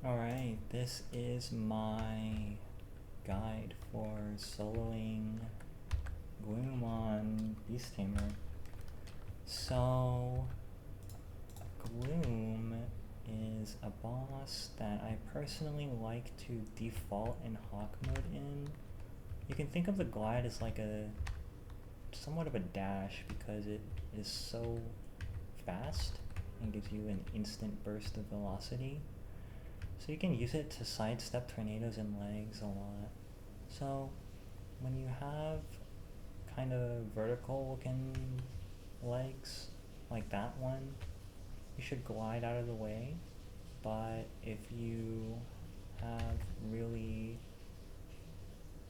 Alright, this is my guide for soloing Gloom on Beast Tamer. So, Gloom is a boss that I personally like to default in Hawk mode in. You can think of the glide as like somewhat of a dash because it is so fast and gives you an instant burst of velocity. So you can use it to sidestep tornadoes and legs a lot. So when you have kind of vertical looking legs like that one, you should glide out of the way. But if you have really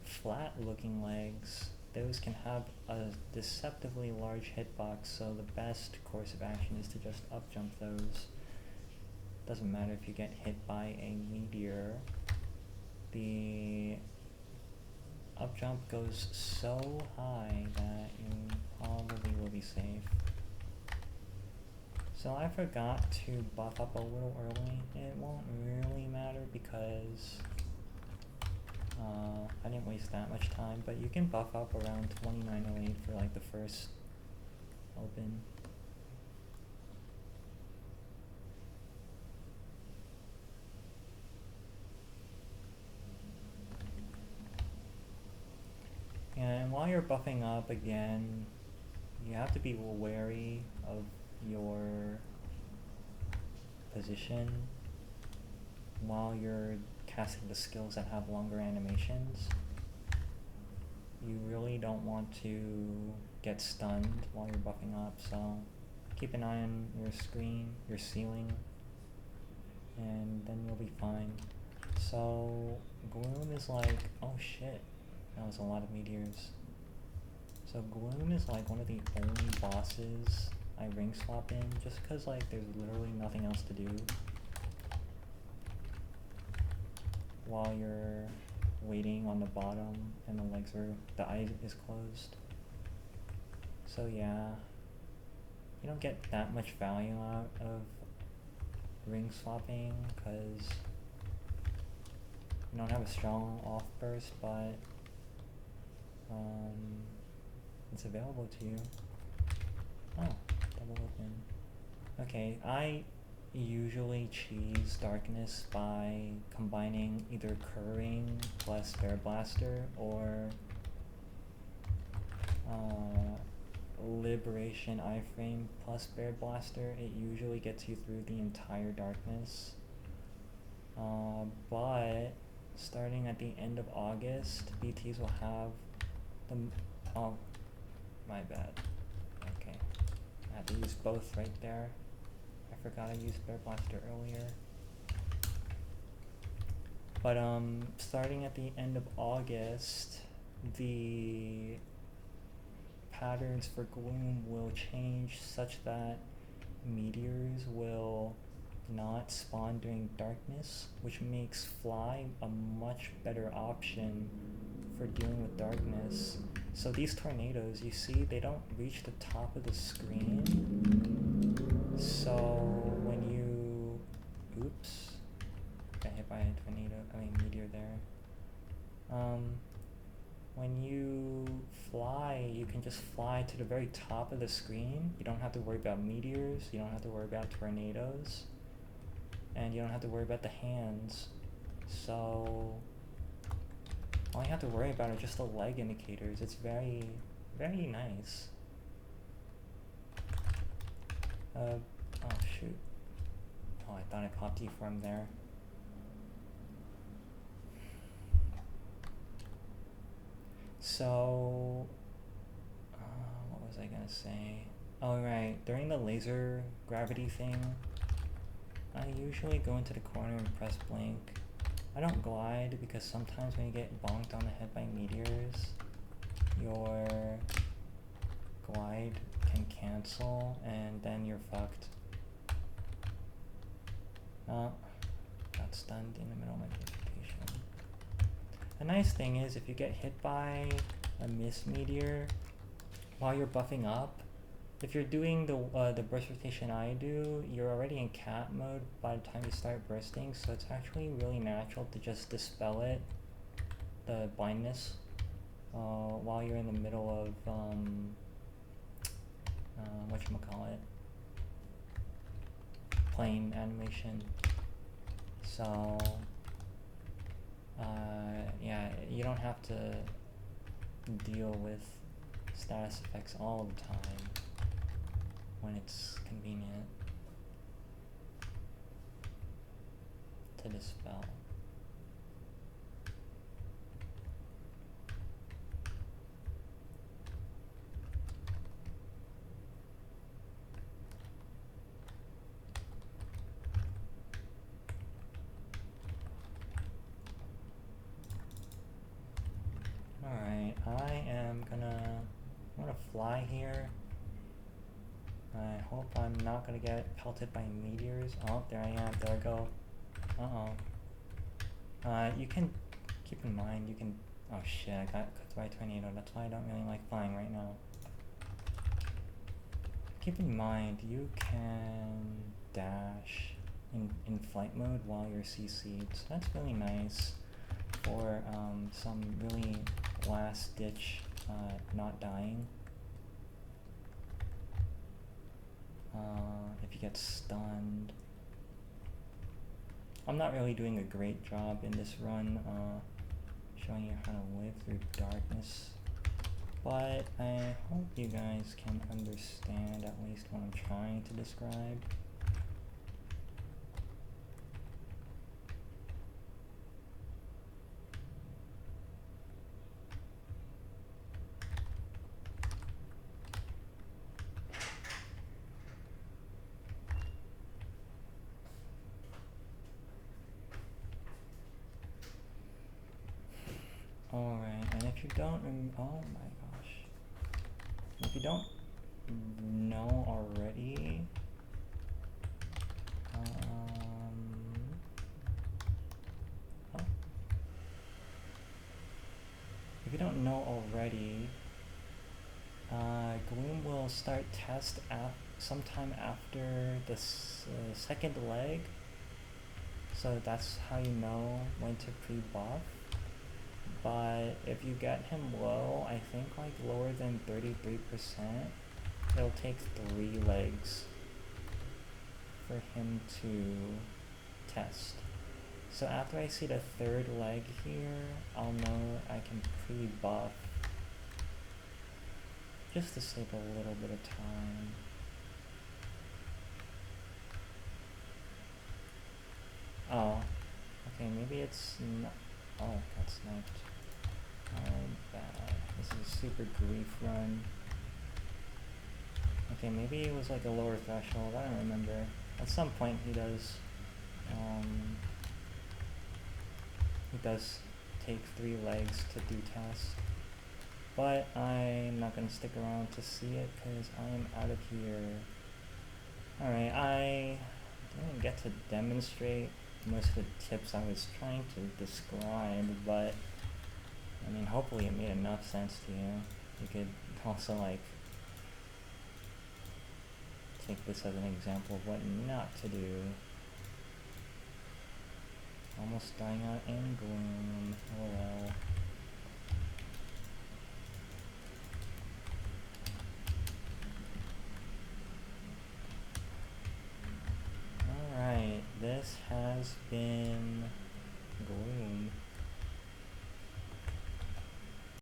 flat looking legs, those can have a deceptively large hitbox, so the best course of action is to just up jump those. Doesn't matter if you get hit by a meteor, the up jump goes so high that you probably will be safe. So I forgot to buff up a little early. It won't really matter because I didn't waste that much time, but you can buff up around 2908 for like the first open. And while you're buffing up again, you have to be wary of your position while you're casting the skills that have longer animations. You really don't want to get stunned while you're buffing up, so keep an eye on your screen, your ceiling, and then you'll be fine. So Gloom is like, oh shit, that was a lot of meteors. So Gloom is like one of the only bosses I ring swap in, just cause like there's literally nothing else to do while you're waiting on the bottom and the eye is closed. So yeah, you don't get that much value out of ring swapping because you don't have a strong off burst, but it's available to you. Oh, double open. Okay, I usually cheese darkness by combining either curring plus bear blaster or liberation iframe plus bear blaster. It usually gets you through the entire darkness, but starting at the end of August, BTs will have the oh, my bad. Okay, I had to use both right there. I forgot I used Bear Blaster earlier. But starting at the end of August, the patterns for Gloom will change such that meteors will not spawn during darkness, which makes fly a much better option for dealing with darkness. So these tornadoes, you see, they don't reach the top of the screen. So when you, oops, got hit by a meteor there. When you fly, you can just fly to the very top of the screen. You don't have to worry about meteors, you don't have to worry about tornadoes, and you don't have to worry about the hands. So all you have to worry about are just the leg indicators. It's very, very nice. Oh shoot. Oh, I thought I popped E-form there. So, what was I gonna say? Oh right, during the laser gravity thing, I usually go into the corner and press blink. I don't glide because sometimes when you get bonked on the head by meteors, your glide can cancel and then you're fucked. Oh, got stunned in the middle of my presentation. The nice thing is if you get hit by a mist meteor while you're buffing up, if you're doing the burst rotation I do, you're already in cat mode by the time you start bursting, so it's actually really natural to just dispel it, the blindness, while you're in the middle of whatchamacallit, playing animation. So yeah, you don't have to deal with status effects all the time when it's convenient to dispel. Alright, I'm gonna fly here. I hope I'm not gonna get pelted by meteors. Oh, there I am, there I go. You can keep in mind, you can, oh shit, I got cut by a tornado, that's why I don't really like flying right now. Keep in mind, you can dash in flight mode while you're CC'd, so that's really nice for some really last ditch not dying. If you get stunned. I'm not really doing a great job in this run showing you how to live through darkness, but I hope you guys can understand at least what I'm trying to describe. Alright, and if you don't, oh my gosh. If you don't know already, oh. If you don't know already, Gloom will start test sometime after the second leg, so that's how you know when to pre-buff. But if you get him low, I think like lower than 33%, it'll take 3 legs for him to test. So after I see the 3rd leg here, I'll know I can pre-buff just to save a little bit of time. Oh, okay, maybe it's not. Oh, got sniped. Oh, bad. This is a super grief run. Okay, maybe it was like a lower threshold. I don't remember. At some point, he does take 3 legs to do test. But I'm not gonna stick around to see it because I am out of here. Alright, I didn't get to demonstrate most of the tips I was trying to describe, but I mean, hopefully it made enough sense to you. You could also like take this as an example of what not to do. Almost dying out in Gloom. Oh well.